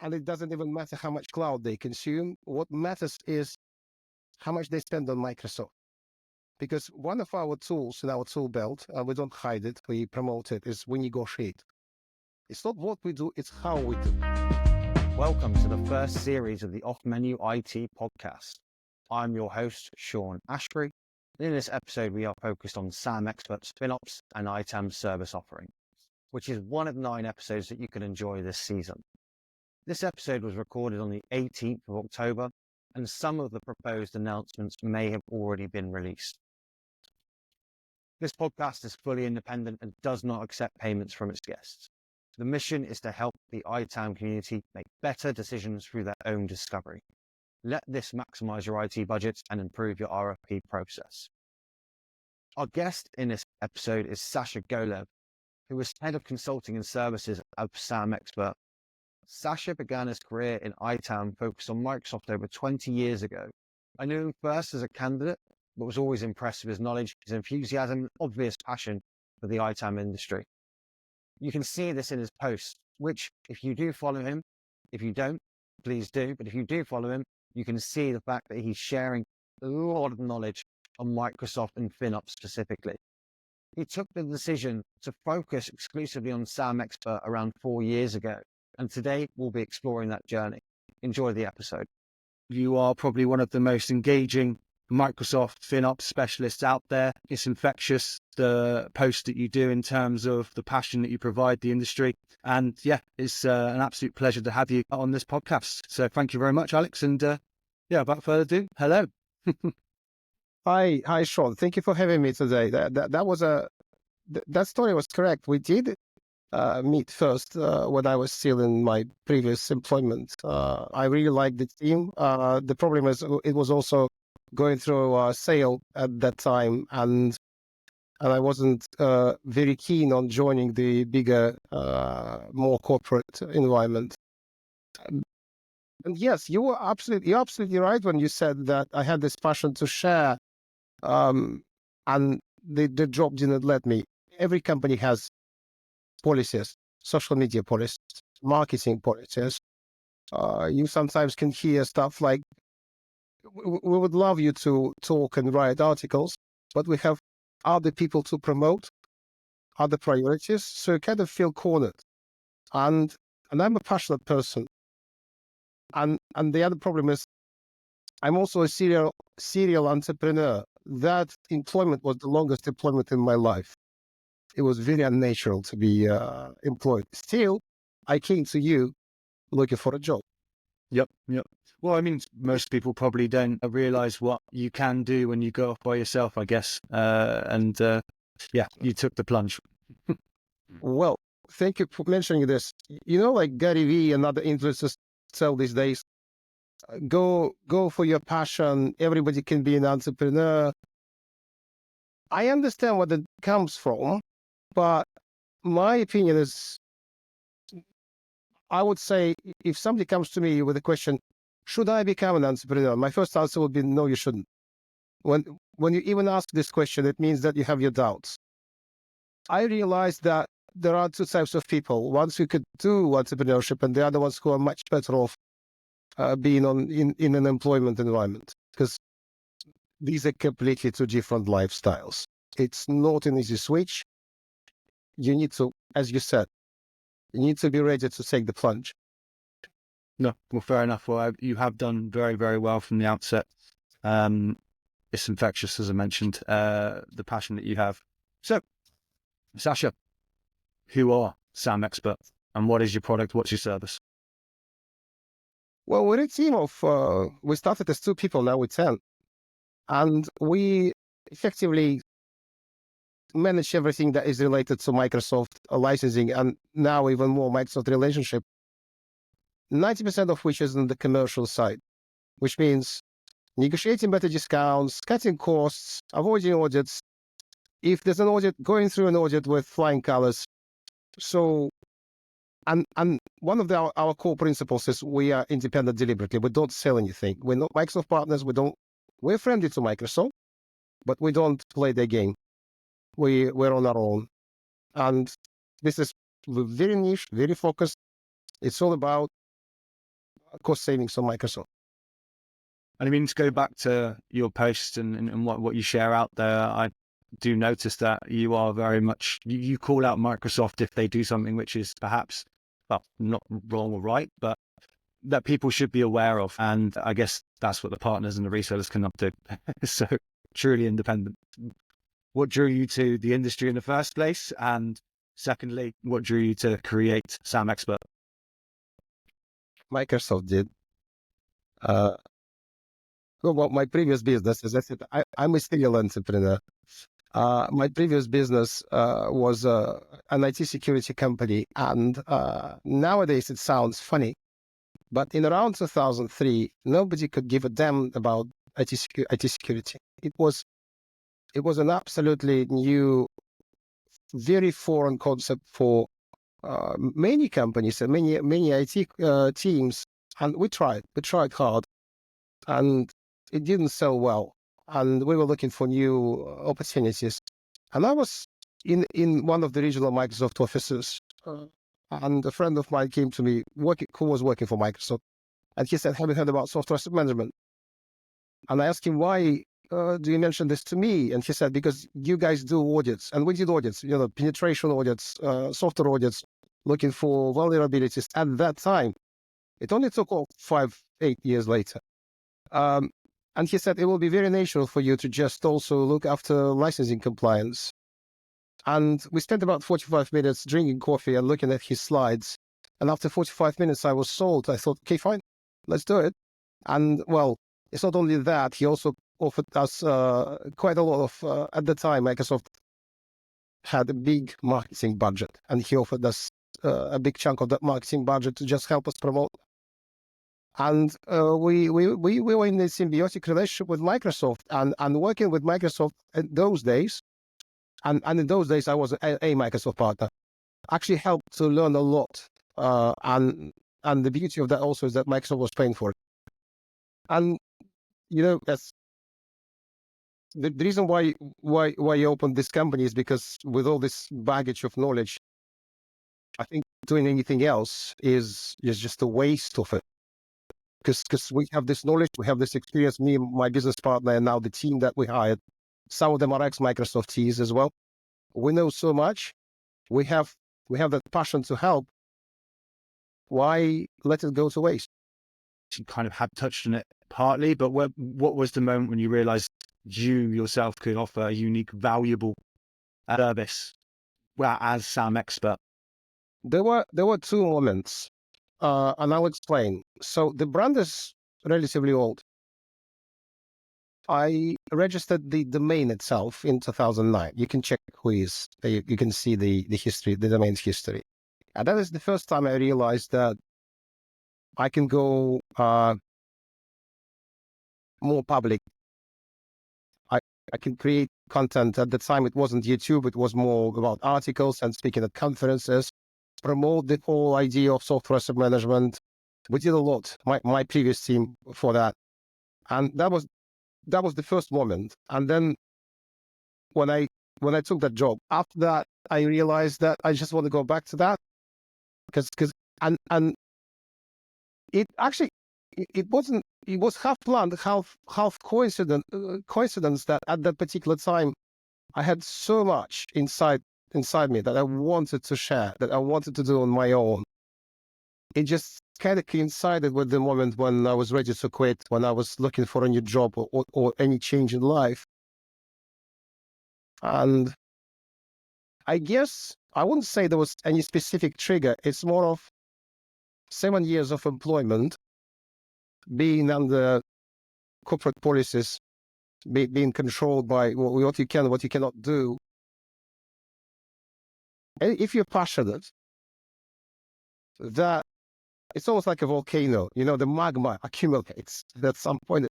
And it doesn't even matter how much cloud they consume. What matters is how much they spend on Microsoft. Because one of our tools in our tool belt, and we don't hide it, we promote it, is we negotiate. It's not what we do, it's how we do. Welcome to the first series of the Off Menu IT podcast. I'm your host, Sean Ashbury. In this episode, we are focused on SAMexpert's FinOps and ITAM service offering, which is one of 9 episodes that you can enjoy this season. This episode was recorded on the 18th of October, and some of the proposed announcements may have already been released. This podcast is fully independent and does not accept payments from its guests. The mission is to help the ITAM community make better decisions through their own discovery. Let this maximize your IT budgets and improve your RFP process. Our guest in this episode is Sasha Golev, who is Head of Consulting and Services of SAMexpert. Sasha began his career in ITAM focused on Microsoft over 20 years ago. I knew him first as a candidate, but was always impressed with his knowledge, his enthusiasm, and obvious passion for the ITAM industry. You can see this in his posts, which if you do follow him, if you don't, please do, but if you do follow him, you can see the fact that he's sharing a lot of knowledge on Microsoft and FinOps specifically. He took the decision to focus exclusively on SAMexpert around 4 years ago, and today we'll be exploring that journey. Enjoy the episode. You are probably one of the most engaging Microsoft FinOps specialists out there. It's infectious, the post that you do in terms of the passion that you provide the industry. And yeah, it's an absolute pleasure to have you on this podcast. So thank you very much, Alex. And without further ado, hello. Hi, Sean. Thank you for having me today. That story was correct. We did meet first when I was still in my previous employment. I really liked the team. The problem is it was also going through a sale at that time, and I wasn't very keen on joining the bigger, more corporate environment. And yes, you're absolutely right when you said that I had this passion to share, and the job didn't let me. Every company has policies, social media policies, marketing policies. You sometimes can hear stuff like, we would love you to talk and write articles, but we have other people to promote, other priorities, so you kind of feel cornered. And I'm a passionate person. And the other problem is I'm also a serial entrepreneur. That employment was the longest employment in my life. It was very unnatural to be employed. Still, I came to you looking for a job. Yep. Well, I mean, most people probably don't realize what you can do when you go off by yourself, I guess. You took the plunge. Well, thank you for mentioning this. You know, like Gary Vee and other influencers tell these days, go for your passion. Everybody can be an entrepreneur. I understand where that comes from, but my opinion is, I would say, if somebody comes to me with a question, should I become an entrepreneur? My first answer would be, no, you shouldn't. When you even ask this question, it means that you have your doubts. I realized that there are 2 types of people. Ones who could do entrepreneurship and the other ones who are much better off being in an employment environment, because these are completely 2 different lifestyles. It's not an easy switch. You need to, as you said, you need to be ready to take the plunge. No, well, fair enough. Well, you have done very, very well from the outset. It's infectious, as I mentioned, the passion that you have. So, Sasha, who are SAMexpert and what is your product? What's your service? Well, we're a team of, we started as 2 people, now we're 10. And we effectively manage everything that is related to Microsoft licensing, and now even more Microsoft relationship. 90% of which is on the commercial side, which means negotiating better discounts, cutting costs, avoiding audits. If there's an audit, going through an audit with flying colors. So, and one of our core principles is we are independent deliberately. We don't sell anything. We're not Microsoft partners. We're friendly to Microsoft, but we don't play their game. We're on our own. And this is very niche, very focused. It's all about cost savings on Microsoft. And I mean, to go back to your posts and what you share out there, I do notice that you are very much, you call out Microsoft if they do something which is perhaps, well, not wrong or right, but that people should be aware of. And I guess that's what the partners and the resellers can do. So truly independent. What drew you to the industry in the first place? And secondly, what drew you to create SAMexpert? Microsoft did. Well, my previous business, as I said, I'm a serial entrepreneur. My previous business was an IT security company, and nowadays it sounds funny, but in around 2003, nobody could give a damn about IT security. It was an absolutely new, very foreign concept for many companies and many IT teams, and we tried hard, and it didn't sell well, and we were looking for new opportunities. And I was in one of the regional Microsoft offices, and a friend of mine came to me who was working for Microsoft, and he said, "Have you heard about software asset management?" And I asked him, "Why do you mention this to me?" And he said, "Because you guys do audits," and we did audits, penetration audits, software audits, looking for vulnerabilities. At that time, it only took 5-8 years later. And he said, it will be very natural for you to just also look after licensing compliance. And we spent about 45 minutes drinking coffee and looking at his slides. And after 45 minutes, I was sold. I thought, okay, fine, let's do it. And well, it's not only that, he also offered us quite a lot of, at the time, Microsoft had a big marketing budget, and he offered us a big chunk of that marketing budget to just help us promote. And we were in a symbiotic relationship with Microsoft, and working with Microsoft in those days, and in those days I was a Microsoft partner, actually helped to learn a lot. And the beauty of that also is that Microsoft was paying for it. And that's the reason why I opened this company, is because with all this baggage of knowledge, I think doing anything else is just a waste of it. Because we have this knowledge, we have this experience, me and my business partner, and now the team that we hired, some of them are ex-Microsofties as well. We know so much. We have that passion to help. Why let it go to waste? You kind of had touched on it partly, but what was the moment when you realized you yourself could offer a unique, valuable service as SAMexpert? There were two moments. And I'll explain. So the brand is relatively old. I registered the domain itself in 2009. You can check who is. You can see the history, the domain's history. And that is the first time I realized that I can go more public. I can create content. At the time, it wasn't YouTube. It was more about articles and speaking at conferences, promote the whole idea of software asset management. We did a lot, my previous team, for that. And that was the first moment. And then when I took that job, after that, I realized that I just want to go back to that. And it actually, it was half planned, half coincidence that at that particular time, I had so much inside me that I wanted to share, that I wanted to do on my own. It just kind of coincided with the moment when I was ready to quit, when I was looking for a new job or any change in life. And I guess I wouldn't say there was any specific trigger. It's more of 7 years of employment, being under corporate policies, being controlled by what you can, what you cannot do. And if you're passionate, that it's almost like a volcano. The magma accumulates. At some point,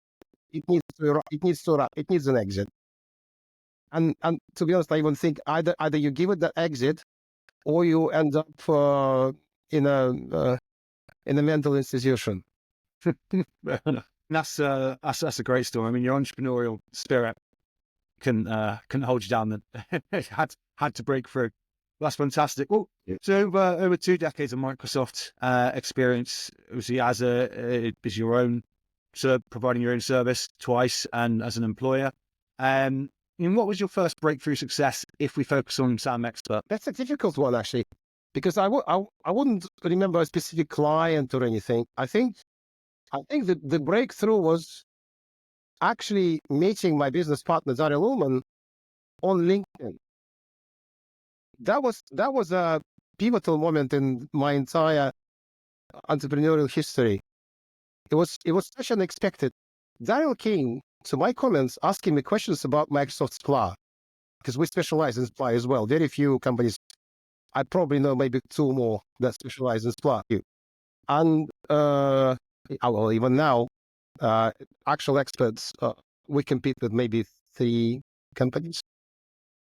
it needs an exit. And to be honest, I even think either you give it that exit, or you end up in a mental institution. That's a great story. I mean, your entrepreneurial spirit can hold you down. And had to break through. That's fantastic. Well, so over 2 decades of Microsoft experience, obviously as your own, providing your own service twice, and as an employer. And what was your first breakthrough success if we focus on SAMexpert? That's a difficult one, actually, because I wouldn't remember a specific client or anything. I think the breakthrough was actually meeting my business partner, Daryl Ullman, on LinkedIn. That was a pivotal moment in my entire entrepreneurial history. It was such unexpected. Daryl came to my comments asking me questions about Microsoft SPLA, because we specialize in SPLA as well. Very few companies, I probably know maybe 2 more that specialize in SPLA. And well, even now, actual experts, we compete with maybe 3 companies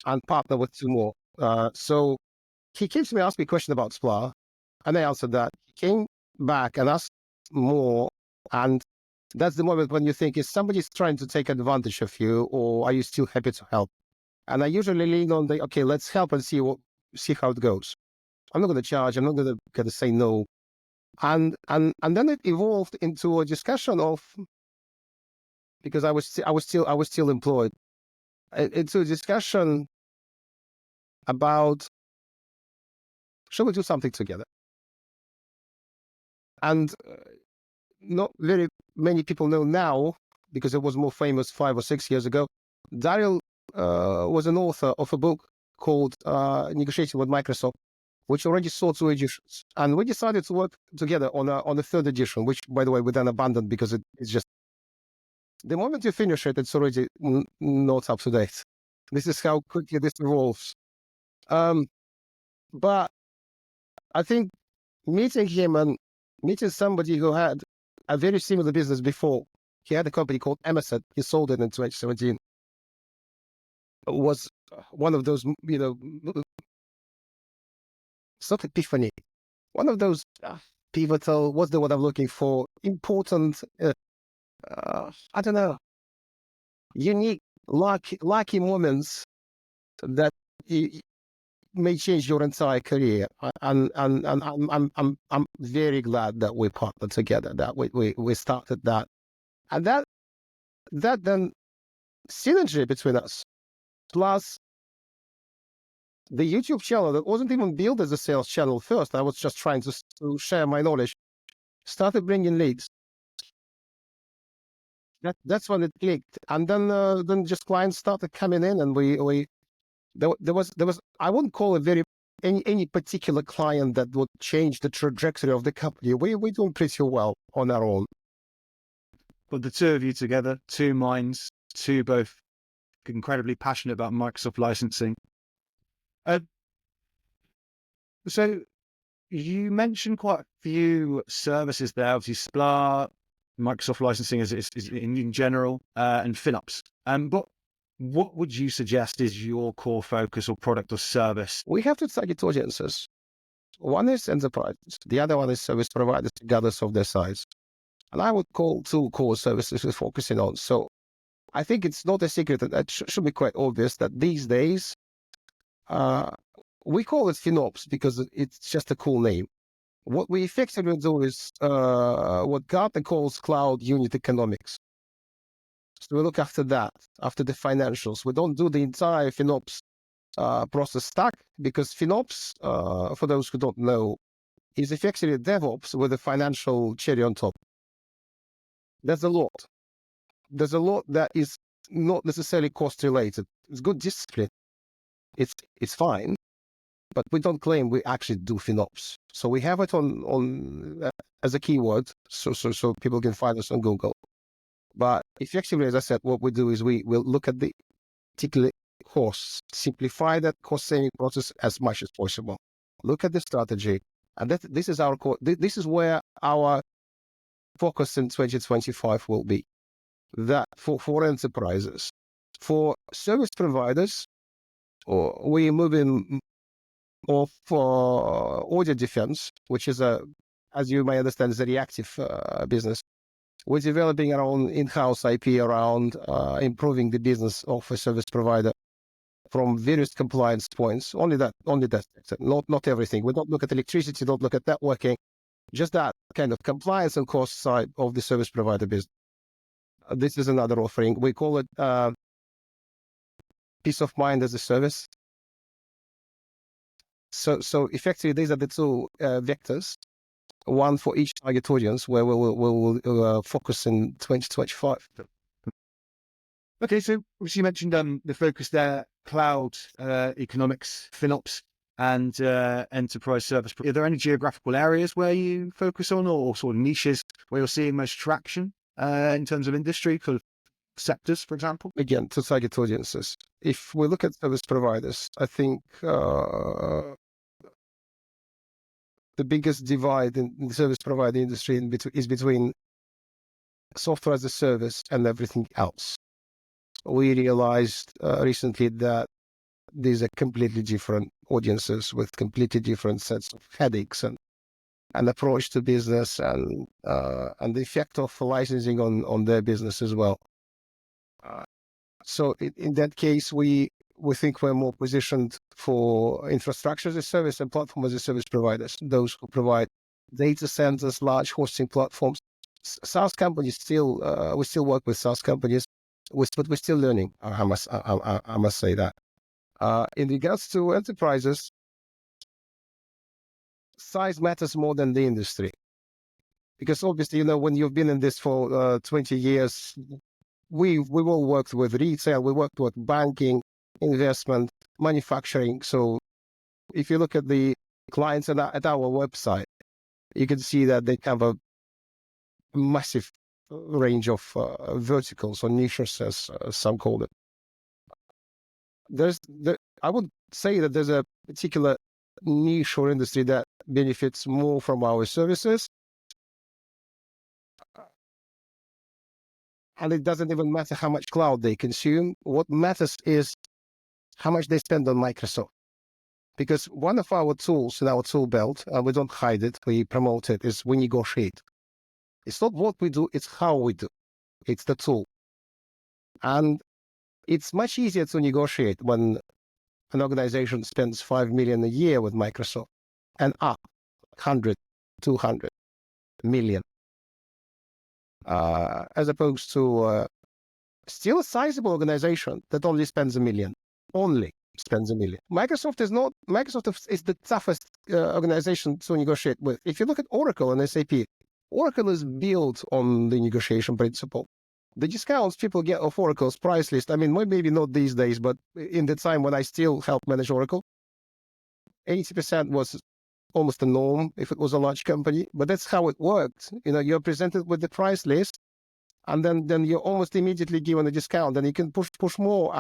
and partner with 2 more. So he came to me, asked me a question about SPLA, and I answered that. He came back and asked more, and that's the moment when you think, is somebody trying to take advantage of you, or are you still happy to help? And I usually lean on okay, let's help and see how it goes. I'm not going to charge. I'm not going to say no. And then it evolved into a discussion of, because I was still employed, into a discussion about, shall we do something together? And not very many people know now, because it was more famous 5 or 6 years ago. Daryl was an author of a book called Negotiating with Microsoft, which already saw 2 editions. And we decided to work together on a 3rd edition, which, by the way, we then abandoned because it's just, the moment you finish it, it's already not up to date. This is how quickly this evolves. But I think meeting him and meeting somebody who had a very similar business before, he had a company called Emerson, he sold it in 2017, was one of those, it's not epiphany, one of those pivotal, what's the word I'm looking for, important, I don't know, unique, lucky moments that may change your entire career. And I'm very glad that we partnered together, that we started that. And that then synergy between us, plus the YouTube channel that wasn't even built as a sales channel first. I was just trying to share my knowledge, started bringing leads. That's when it clicked. And then just clients started coming in, and there was I wouldn't call it any particular client that would change the trajectory of the company. We're doing pretty well on our own. But the 2 of you together, 2 minds, 2 both incredibly passionate about Microsoft licensing. So you mentioned quite a few services there, obviously SPLA, Microsoft licensing is in general, and FinOps. But what would you suggest is your core focus or product or service? We have 2 target audiences. One is enterprises. The other one is service providers, regardless of their size. And I would call 2 core services we're focusing on. So I think it's not a secret, and that should be quite obvious, that these days, we call it FinOps because it's just a cool name. What we effectively do is what Gartner calls cloud unit economics. So we look after that, after the financials. We don't do the entire FinOps process stack, because FinOps, for those who don't know, is effectively DevOps with a financial cherry on top. There's a lot. There's a lot that is not necessarily cost related. It's good discipline. It's fine, but we don't claim we actually do FinOps. So we have it on as a keyword, so people can find us on Google. But effectively, as I said, what we do is we will look at the particular costs, simplify that cost-saving process as much as possible. Look at the strategy, and this is our core. This is where our focus in 2025 will be. That for enterprises, for service providers, or we're moving off audio defense, which is as you may understand, is a reactive business. We're developing our own in-house IP around improving the business of a service provider. from various compliance points. Only that sector, not everything. We don't look at electricity, don't look at networking, just that kind of compliance and cost side of the service provider business. This is another offering. We call it peace of mind as a service. So effectively, these are the two vectors, one for each target audience, where we'll focus in 2025. Okay, so you mentioned the focus there, cloud, economics, FinOps, and enterprise service. Are there any geographical areas where you focus on, or sort of niches where you're seeing most traction in terms of industry, sort of sectors, for example? Again, to target audiences. If we look at service providers, I think the biggest divide in the service provider industry is between software as a service and everything else. We realized recently that these are completely different audiences with completely different sets of headaches and approach to business and the effect of licensing on their business as well. So in that case, we think we're more positioned for infrastructure as a service and platform as a service providers, those who provide data centers, large hosting platforms. SaaS companies still, we still work with SaaS companies, but we're still learning. I must say that. In regards to enterprises, size matters more than the industry, because obviously, when you've been in this for 20 years, we've all worked with retail, we worked with banking, investment, manufacturing. So if you look at the clients at our website, you can see that they have a massive range of verticals or niches, as some call it. I would say that there's a particular niche or industry that benefits more from our services. And it doesn't even matter how much cloud they consume. What matters is how much they spend on Microsoft. Because one of our tools in our tool belt, we don't hide it, we promote it, is we negotiate. It's not what we do, it's how we do. It's the tool. And it's much easier to negotiate when an organization spends 5 million a year with Microsoft and up 100, 200 million. As opposed to still a sizable organization that only spends $1 million. Microsoft is the toughest organization to negotiate with. If you look at Oracle and SAP, Oracle is built on the negotiation principle. The discounts people get off Oracle's price list, I mean, maybe not these days, but in the time when I still helped manage Oracle, 80% was almost a norm if it was a large company, but that's how it worked. You're presented with the price list, and then you're almost immediately given a discount, and you can push more.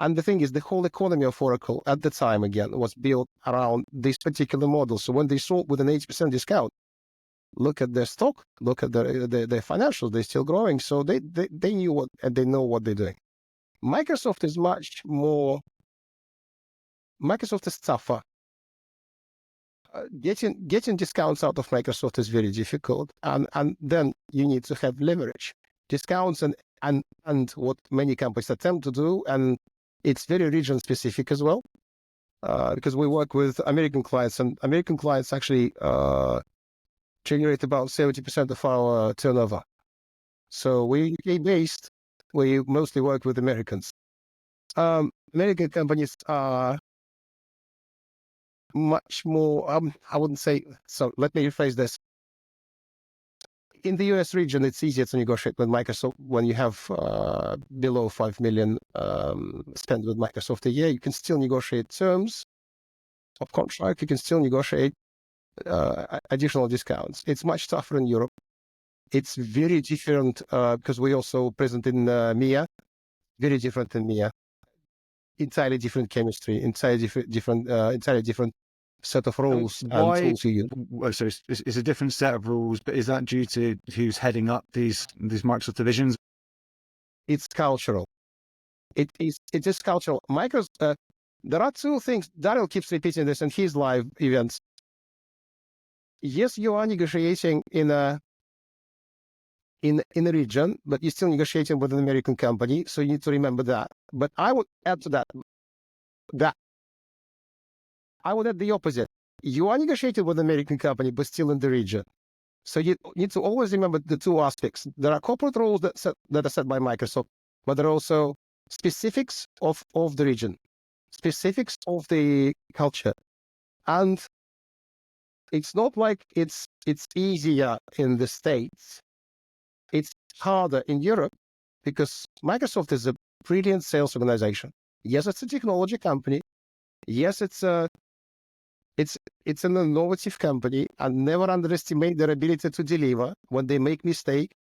And the thing is, the whole economy of Oracle at the time, again, was built around this particular model. So when they sold with an 80% discount, look at their stock, look at their financials, they're still growing. So they knew what, and they know what they're doing. Microsoft is tougher. Getting discounts out of Microsoft is very difficult, and then you need to have leverage, discounts, and what many companies attempt to do, and it's very region specific as well, because we work with American clients, and American clients actually generate about 70% of our turnover. So we're UK based. We mostly work with Americans. American companies are much more, I wouldn't say, so let me rephrase this. In the US region, it's easier to negotiate with Microsoft when you have below 5 million spent with Microsoft a year. You can still negotiate terms of contract. You can still negotiate additional discounts. It's much tougher in Europe. It's very different because we're also present in MEA, very different in MEA. Entirely different chemistry, entirely different set of rules and tools you use. So it's a different set of rules, but is that due to who's heading up these Microsoft divisions? It's cultural. It is cultural. Microsoft. There are two things. Daryl keeps repeating this in his live events. Yes, you are negotiating in a region, but you're still negotiating with an American company, so you need to remember that. But I would add to that, that. I would add the opposite. You are negotiating with an American company, but still in the region. So you need to always remember the two aspects. There are corporate rules that are set by Microsoft, but there are also specifics of the region, specifics of the culture. And it's not like it's easier in the States. It's harder in Europe because Microsoft is a brilliant sales organization. Yes, it's a technology company. Yes, it's an innovative company, and never underestimate their ability to deliver. When they make mistake,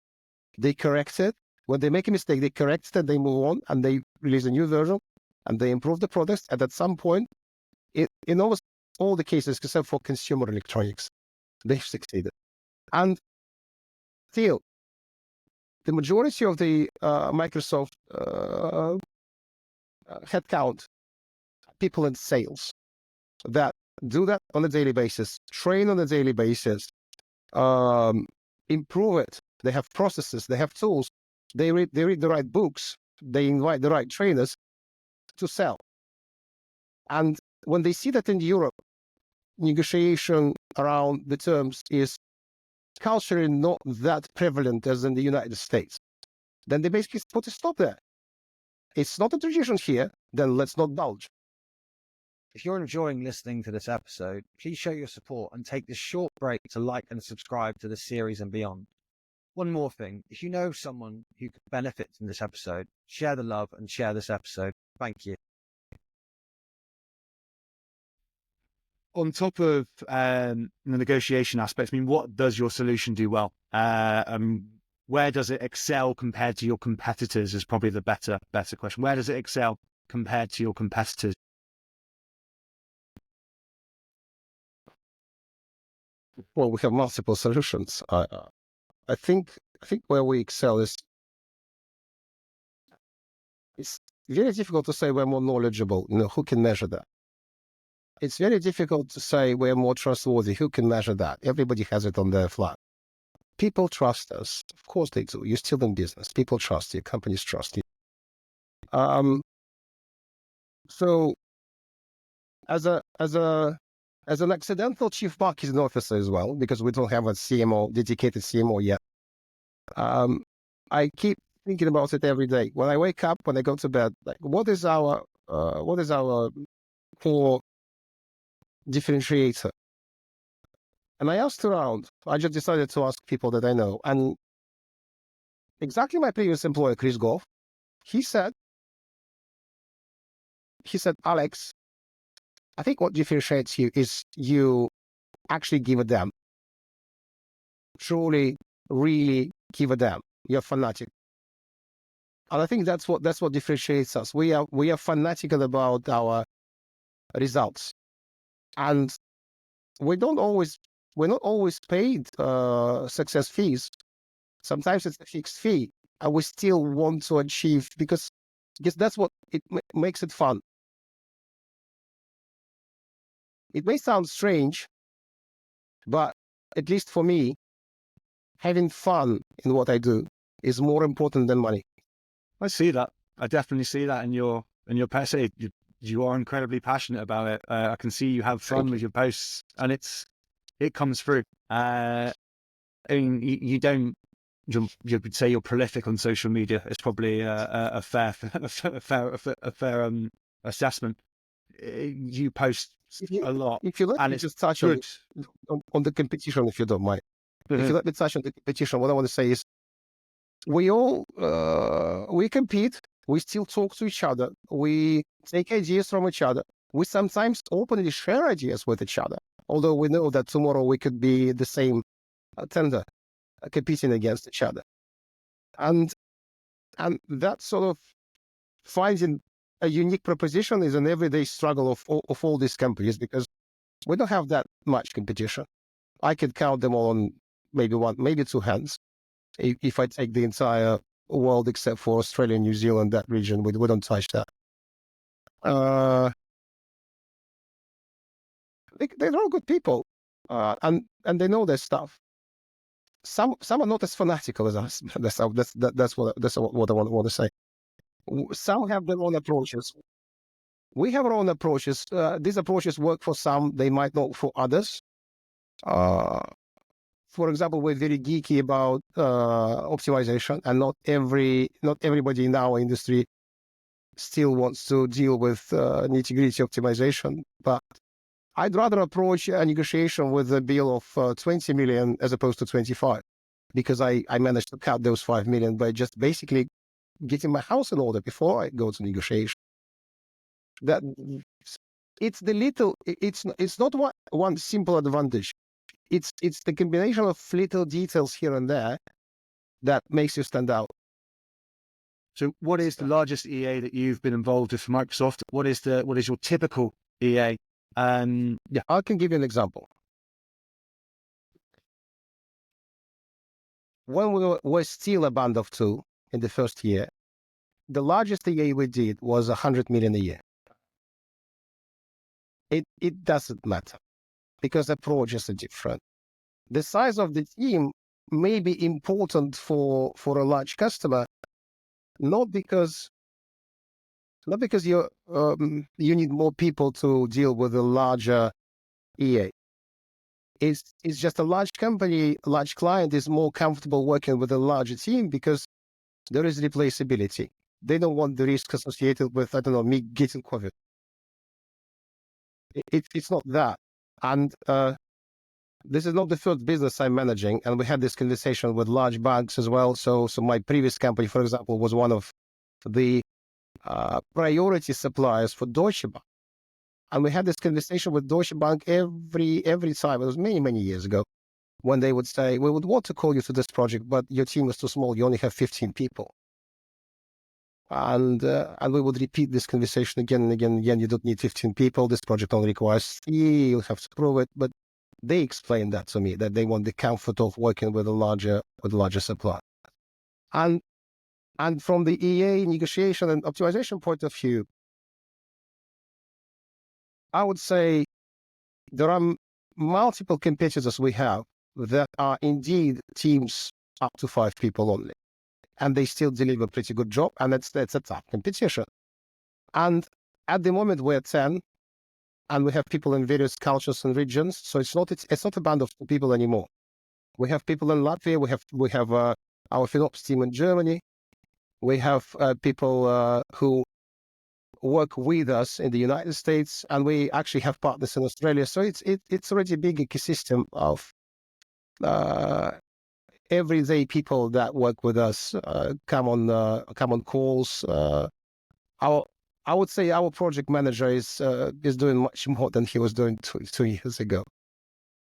they correct it. When they make a mistake, they correct it, they move on, and they release a new version, and they improve the products. And at some point, in almost all the cases, except for consumer electronics, they've succeeded. And still, the majority of the Microsoft headcount, people in sales that do that on a daily basis, train on a daily basis, improve it. They have processes, they have tools, they read the right books, they invite the right trainers to sell. And when they see that in Europe, negotiation around the terms is culturally not that prevalent as in the United States, then they basically put a stop there. It's not a tradition here, then let's not budge. If you're enjoying listening to this episode, please show your support and take this short break to like and subscribe to the series and beyond. One more thing, if you know someone who could benefit from this episode, share the love and share this episode. Thank you. On top of the negotiation aspects, I mean, what does your solution do well? Where does it excel compared to your competitors is probably the better question. Where does it excel compared to your competitors? Well, we have multiple solutions. I think where we excel is it's very difficult to say we're more knowledgeable. Who can measure that? It's very difficult to say we're more trustworthy. Who can measure that? Everybody has it on their flag. People trust us. Of course they do. You're still in business. People trust you. Companies trust you. So as an accidental chief marketing officer as well, because we don't have a CMO, dedicated CMO yet, I keep thinking about it every day. When I wake up, when I go to bed, like what is our core differentiator? And I asked around. I just decided to ask people that I know. And exactly my previous employer, Chris Golev, he said, Alex, I think what differentiates you is you actually give a damn. Truly, really give a damn. You're fanatic. And I think that's what differentiates us. We are fanatical about our results. And we're not always paid success fees. Sometimes it's a fixed fee, and we still want to achieve because that's what it makes it fun. It may sound strange, but at least for me, having fun in what I do is more important than money. I see that. I definitely see that in your posts. You are incredibly passionate about it. I can see you have fun with your posts, and it comes through. I mean, you don't. You would say you're prolific on social media. It's probably a fair assessment. You post a lot. If you let me just touch on the competition, if you don't mind. If you let me touch on the competition, what I want to say is we all we compete. We still talk to each other. We take ideas from each other. We sometimes openly share ideas with each other, although we know that tomorrow we could be the same tender competing against each other. And that sort of finding a unique proposition is an everyday struggle of all these companies because we don't have that much competition. I could count them all on maybe one, maybe two hands. If I take the entire world except for Australia and New Zealand, that region, we don't touch that. They're all good people, and they know their stuff. Some are not as fanatical as us. That's what I want to say. Some have their own approaches. we have our own approaches. These approaches work for some, they might not for others. For example, we're very geeky about optimization, and not everybody in our industry still wants to deal with nitty-gritty optimization. But I'd rather approach a negotiation with a bill of 20 million as opposed to 25, because I managed to cut those 5 million by just basically getting my house in order before I go to negotiation. That it's the little. It's not one simple advantage. It's the combination of little details here and there that makes you stand out. So what is the largest EA that you've been involved with for Microsoft? What is your typical EA? Yeah, I can give you an example. When we were still a band of two in the first year, the largest EA we did was 100 million a year. It doesn't matter, because approaches are different. The size of the team may be important for a large customer, not because you need more people to deal with a larger EA. It's just a large company, large client is more comfortable working with a larger team because there is replaceability. They don't want the risk associated with, I don't know, me getting COVID. It's not that. And this is not the first business I'm managing, and we had this conversation with large banks as well. So my previous company, for example, was one of the priority suppliers for Deutsche Bank. And we had this conversation with Deutsche Bank every time. It was many years ago, when they would say, we would want to call you to this project, but your team is too small. You only have 15 people. And we would repeat this conversation again and again and again. You don't need 15 people. This project only requires 3. You have to prove it. But they explained that to me, that they want the comfort of working with a larger supplier. And from the EA negotiation and optimization point of view, I would say there are multiple competitors we have that are indeed teams up to 5 people only, and they still deliver a pretty good job, and that's a tough competition. And at the moment we're 10, and we have people in various cultures and regions, so it's not a band of people anymore. We have people in Latvia, we have our FinOps team in Germany, we have people who work with us in the United States, and we actually have partners in Australia. So it's already a big ecosystem of everyday people that work with us, come on calls. I would say our project manager is doing much more than he was doing 2 years ago.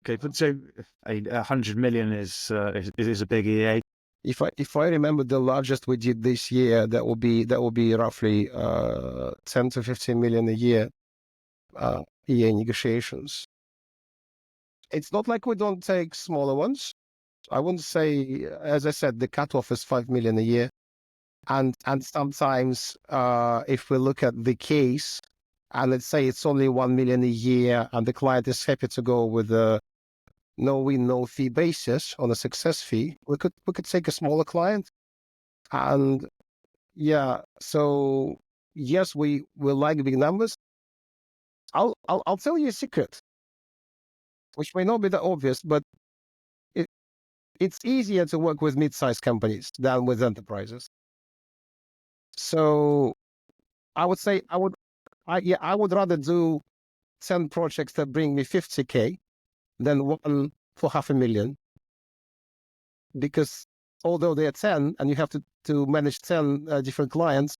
Okay, but so 100 million is a big EA. If I remember, the largest we did this year, that will be roughly 10 to 15 million a year EA negotiations. It's not like we don't take smaller ones. I wouldn't say, as I said, the cutoff is 5 million a year. And sometimes if we look at the case, and let's say it's only 1 million a year, and the client is happy to go with a no win, no fee basis on a success fee, we could take a smaller client. And yeah, so yes, we like big numbers. I'll tell you a secret, which may not be that obvious, but it's easier to work with mid-sized companies than with enterprises. So I would say I would rather do 10 projects that bring me 50K than one for 500,000, because although they are 10 and you have to manage 10 different clients,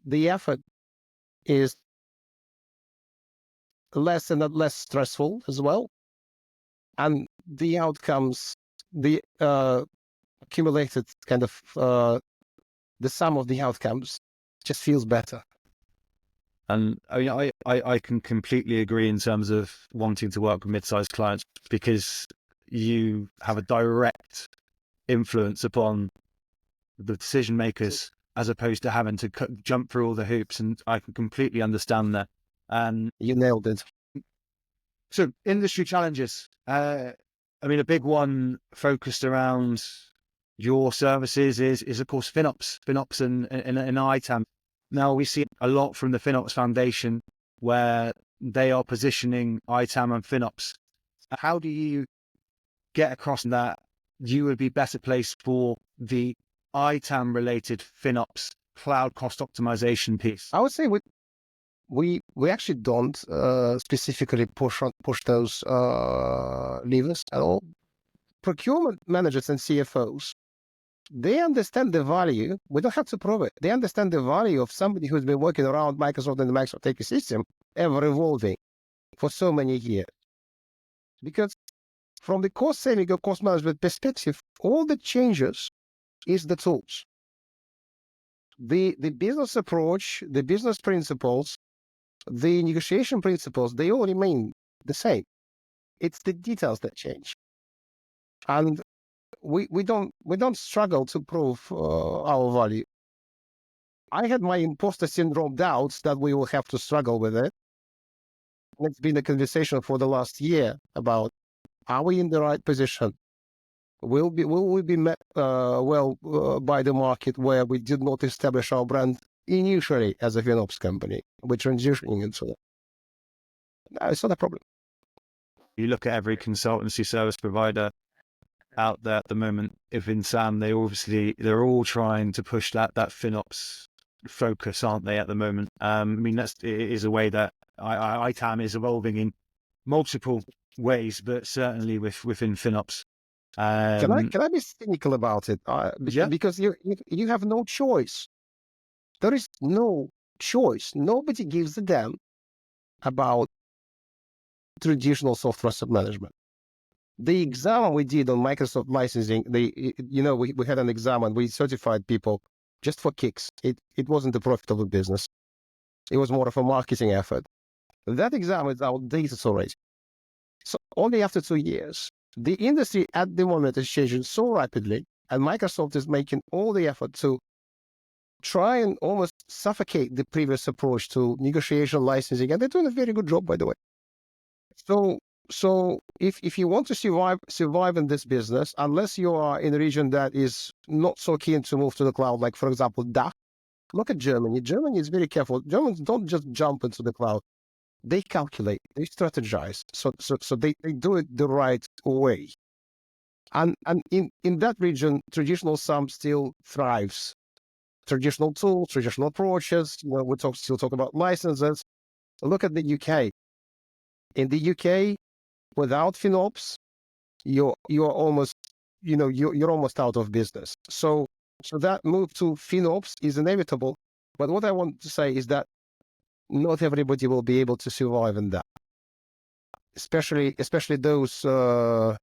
the effort is less and less stressful as well, and the outcomes, the accumulated kind of the sum of the outcomes just feels better. And I mean, I can completely agree in terms of wanting to work with mid-sized clients, because you have a direct influence upon the decision makers, as opposed to having to jump through all the hoops. And I can completely understand that. And you nailed it. So industry challenges. I mean, a big one focused around your services is of course FinOps and ITAM. Now we see a lot from the FinOps Foundation where they are positioning ITAM and FinOps. How do you get across that you would be better placed for the ITAM related FinOps cloud cost optimization piece? I would say we actually don't specifically push those levers at all. Procurement managers and CFOs, they understand the value. We don't have to prove it. They understand the value of somebody who's been working around Microsoft and the Microsoft ecosystem, ever evolving for so many years. Because from the cost saving or cost management perspective, all the changes is the tools. The business approach, the business principles, the negotiation principles, they all remain the same. It's the details that change. And we don't struggle to prove our value. I had my imposter syndrome doubts that we will have to struggle with it. It's been a conversation for the last year about, are we in the right position? Will we be met by the market where we did not establish our brand initially as a FinOps company? We're transitioning into that. No, it's not a problem. You look at every consultancy service provider out there at the moment, if in SAM, they're all trying to push that FinOps focus, aren't they, at the moment? I mean, it is a way that ITAM is evolving in multiple ways, but certainly within FinOps. Can I be cynical about it? Yeah. Because you have no choice. There is no choice. Nobody gives a damn about traditional software asset management. The exam we did on Microsoft licensing, we had an exam and we certified people just for kicks. It wasn't a profitable business. It was more of a marketing effort. That exam is outdated already. So only after 2 years, the industry at the moment is changing so rapidly, and Microsoft is making all the effort to try and almost suffocate the previous approach to negotiation licensing, and they're doing a very good job, by the way. So if you want to survive in this business, unless you are in a region that is not so keen to move to the cloud, like for example DACH, look at Germany. Germany is very careful. Germans don't just jump into the cloud. They calculate, they strategize, so they do it the right way. And in that region, traditional SAM still thrives. Traditional tools, traditional approaches. We still talk about licenses. Look at the UK. In the UK, without FinOps, you're almost you're almost out of business. So that move to FinOps is inevitable. But what I want to say is that not everybody will be able to survive in that, especially those who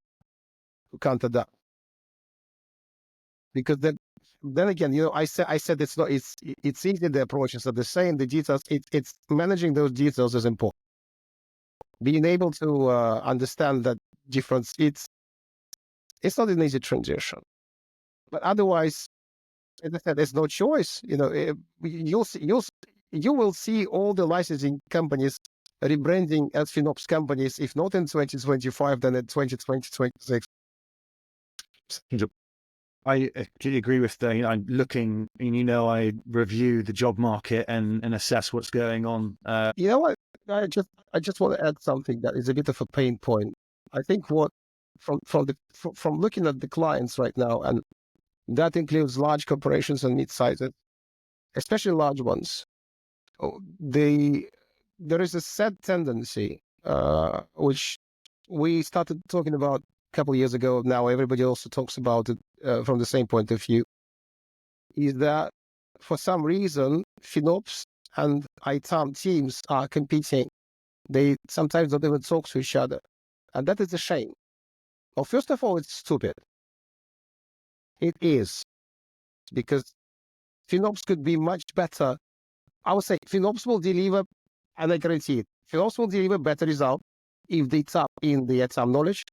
can't adapt. Because then again, I said it's not. It's easy. The approaches are the same. The details. It's managing those details is important. Being able to understand that difference. It's not an easy transition. But otherwise, as I said, there's no choice. You will see all the licensing companies rebranding as FinOps companies, if not in 2025, then in 2026. I completely agree with that. I'm looking, I review the job market and assess what's going on. You know what? I just want to add something that is a bit of a pain point. I think from looking at the clients right now, and that includes large corporations and mid-sized, especially large ones. There is a sad tendency, which we started talking about a couple of years ago. Now everybody also talks about it from the same point of view, is that for some reason, FinOps and ITAM teams are competing. They sometimes don't even talk to each other. And that is a shame. Well, first of all, it's stupid. It is. Because FinOps could be much better. I would say FinOps will deliver, and I guarantee it, FinOps will deliver better result if they tap in the ITAM knowledge.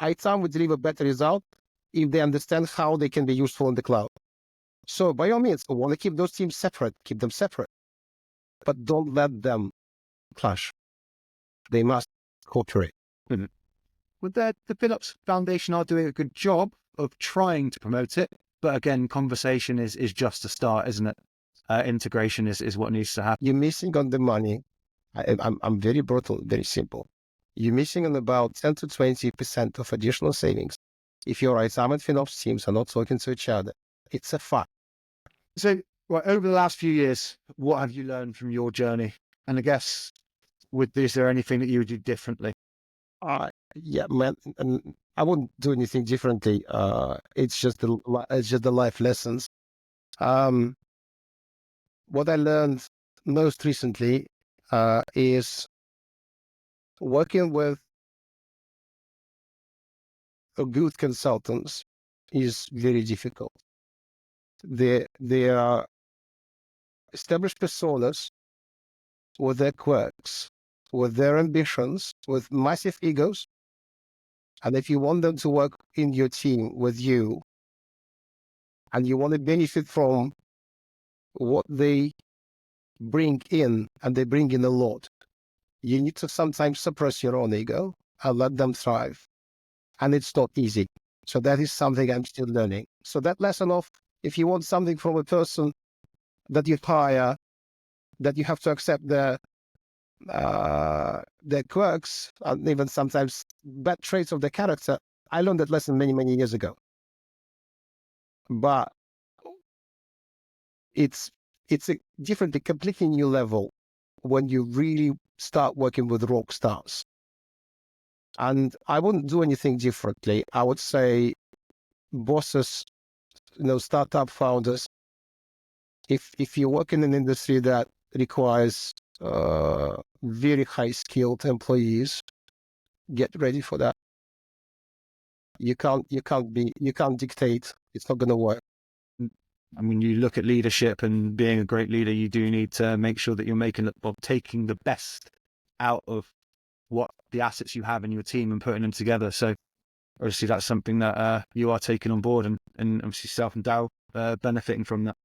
ITAM will deliver better result if they understand how they can be useful in the cloud. So by all means, I want to keep those teams separate, keep them separate. But don't let them clash. They must cooperate. Mm-hmm. With that, the FinOps Foundation are doing a good job of trying to promote it. But again, conversation is just a start, isn't it? integration is what needs to happen. You're missing on the money. I'm very brutal, very simple. You're missing on about 10 to 20% of additional savings if your ITAM and FinOps teams are not talking to each other. It's a fact. So, right, over the last few years, what have you learned from your journey? And I guess with this, is there anything that you would do differently? Yeah, man, and I wouldn't do anything differently. It's just the life lessons. What I learned most recently is working with good consultants is very difficult. They are established personas with their quirks, with their ambitions, with massive egos. And if you want them to work in your team with you, and you want to benefit from what they bring in, and they bring in a lot, you need to sometimes suppress your own ego and let them thrive. And it's not easy. So that is something I'm still learning. So that lesson of, if you want something from a person that you hire, that you have to accept their quirks and even sometimes bad traits of their character. I learned that lesson many, many years ago. But it's a different, completely new level when you really start working with rock stars. And I wouldn't do anything differently. I would say bosses, startup founders, if you work in an industry that requires very high skilled employees, get ready for that. You can't dictate. It's not going to work. I mean, you look at leadership and being a great leader, you do need to make sure that you're taking the best out of what the assets you have in your team and putting them together. So obviously that's something that you are taking on board, and obviously self and Dow benefiting from that.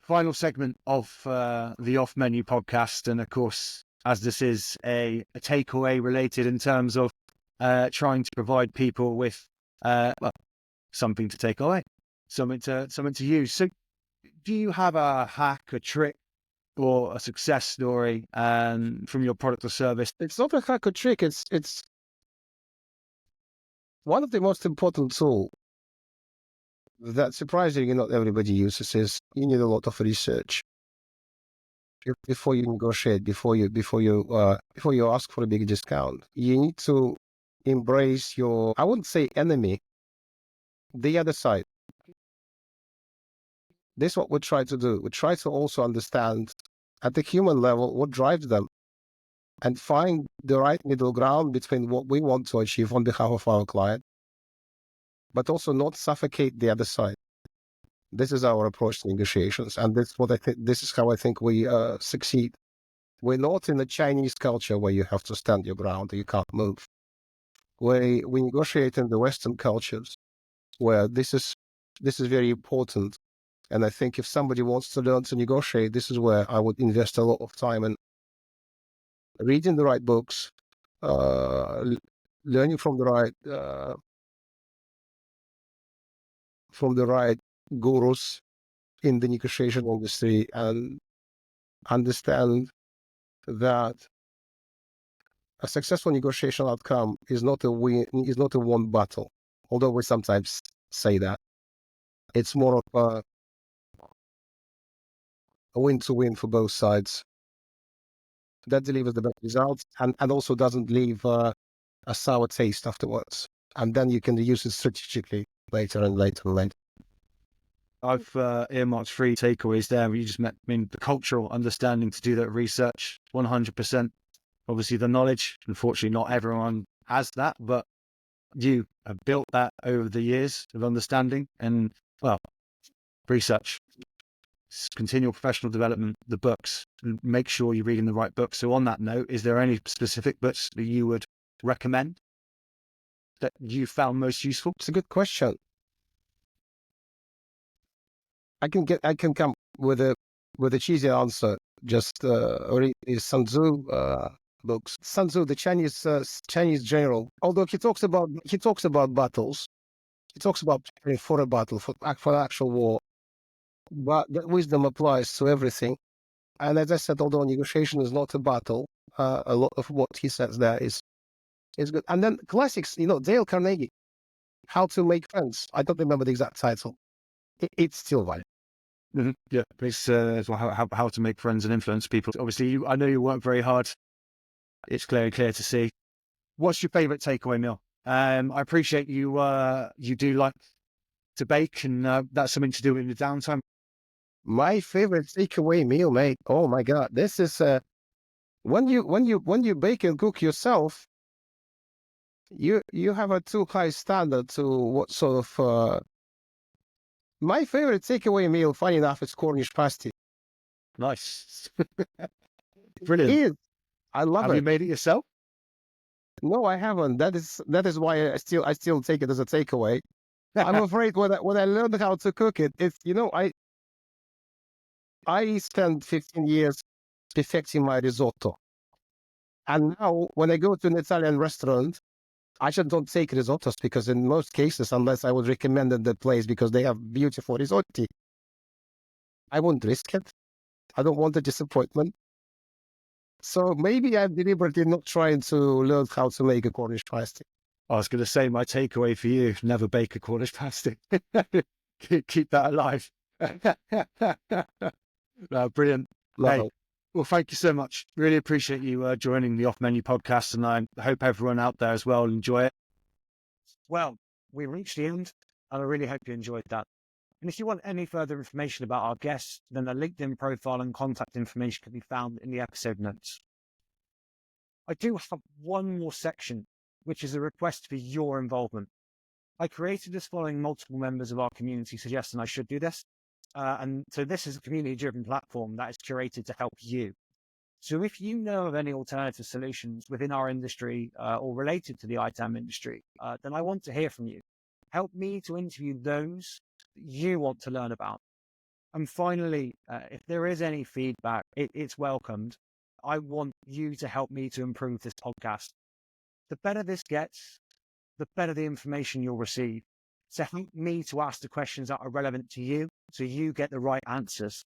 Final segment of the Off Menu podcast, and of course, as this is a takeaway related in terms of trying to provide people with something to take away, something to use. So do you have a hack, a trick, or a success story from your product or service? It's not a hack or trick. It's one of the most important tools that surprisingly not everybody uses. Is you need a lot of research before you negotiate, before you ask for a big discount. You need to embrace your, I wouldn't say enemy, the other side. This is what we try to do. We try to also understand at the human level what drives them and find the right middle ground between what we want to achieve on behalf of our client, but also not suffocate the other side. This is our approach to negotiations, and this is how I think we succeed. We're not in the Chinese culture where you have to stand your ground, you can't move. We negotiate in the Western cultures where this is very important. And I think if somebody wants to learn to negotiate, this is where I would invest a lot of time in reading the right books, learning from the right gurus in the negotiation industry, and understand that a successful negotiation outcome is not a one battle. Although we sometimes say that, it's more of a win-to-win for both sides. That delivers the best results and also doesn't leave a sour taste afterwards. And then you can use it strategically later and later and later. I've earmarked 3 takeaways there. You just the cultural understanding to do that research, 100%. Obviously the knowledge, unfortunately not everyone has that, but you have built that over the years of understanding and, research. Continual professional development, the books, make sure you're reading the right books. So on that note, is there any specific books that you would recommend that you found most useful? It's a good question. I can come with a cheesy answer. Just read Sun Tzu books. Sun Tzu, the Chinese general. Although he talks about battles, he talks about preparing for a battle, for actual war. but that wisdom applies to everything. And as I said, although negotiation is not a battle, a lot of what he says there is good. And then classics, Dale Carnegie, How to Make Friends. I don't remember the exact title. It's still valid. Mm-hmm. Yeah, it's as well, how to make friends and influence people. Obviously, I know you work very hard. It's clear to see. What's your favourite takeaway meal? I appreciate you. You do like to bake, and that's something to do in the downtime. My favorite takeaway meal, mate. Oh my God, this is when you bake and cook yourself, you have a too high standard to what sort of. My favorite takeaway meal, funny enough, is Cornish pasty. Nice, brilliant. It is. I love Have it. you made it yourself? No, I haven't. That is why I still take it as a takeaway. I'm afraid when I learned how to cook it, it's I spent 15 years perfecting my risotto, and now when I go to an Italian restaurant, I just don't take risottos because in most cases, unless I would recommend the place because they have beautiful risotto, I won't risk it. I don't want the disappointment. So maybe I'm deliberately not trying to learn how to make a Cornish pasty. I was going to say my takeaway for you: never bake a Cornish pasty. keep that alive. Brilliant. No. Hey, well, thank you so much. Really appreciate you joining the Off Menu podcast, and I hope everyone out there as well enjoy it. Well, we reached the end, and I really hope you enjoyed that. And if you want any further information about our guests, then their LinkedIn profile and contact information can be found in the episode notes. I do have one more section, which is a request for your involvement. I created this following multiple members of our community suggesting I should do this. And so this is a community-driven platform that is curated to help you. So if you know of any alternative solutions within our industry or related to the ITAM industry, then I want to hear from you. Help me to interview those you want to learn about. And finally, if there is any feedback, it's welcomed. I want you to help me to improve this podcast. The better this gets, the better the information you'll receive. So help me to ask the questions that are relevant to you so you get the right answers.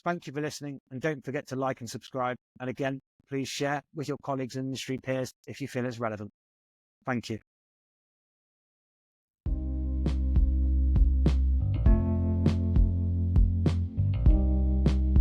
Thank you for listening, and don't forget to like and subscribe. And again, please share with your colleagues and industry peers if you feel it's relevant. Thank you.